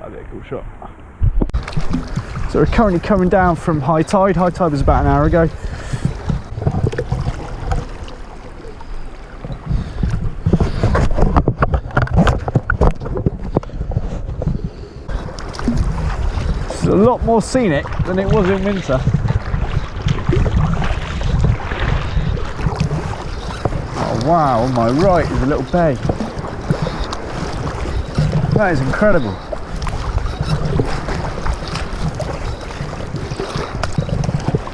That'd be a cool shot. So we're currently coming down from high tide. High tide was about an hour ago. It's a lot more scenic than it was in winter. Oh wow, on my right is a little bay. That is incredible.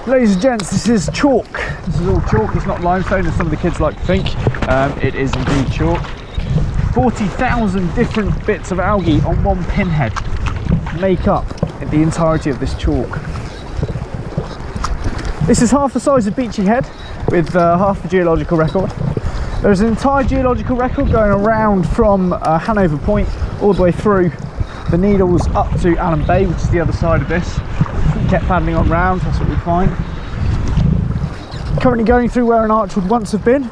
Ladies and gents, this is chalk. This is all chalk. It's not limestone as some of the kids like to think. It is indeed chalk. 40,000 different bits of algae on one pinhead make up the entirety of this chalk. This is half the size of Beachy Head with half the geological record. There's an entire geological record going around from Hanover Point all the way through the Needles up to Allen Bay, which is the other side of this. We kept paddling on round, that's what we find. Currently going through where an arch would once have been,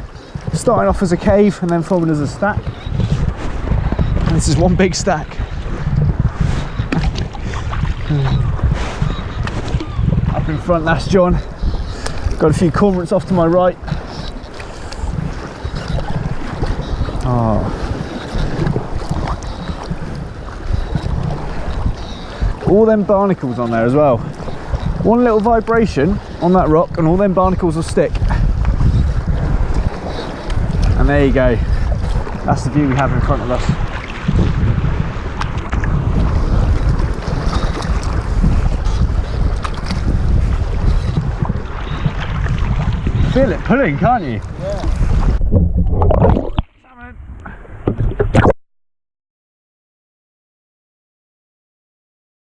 starting off as a cave and then forming as a stack. And this is one big stack. Up in front, that's John. Got a few cormorants off to my right. Oh. All them barnacles on there as well. One little vibration on that rock and all them barnacles will stick. And there you go. That's the view we have in front of us. Feel it pulling, can't you?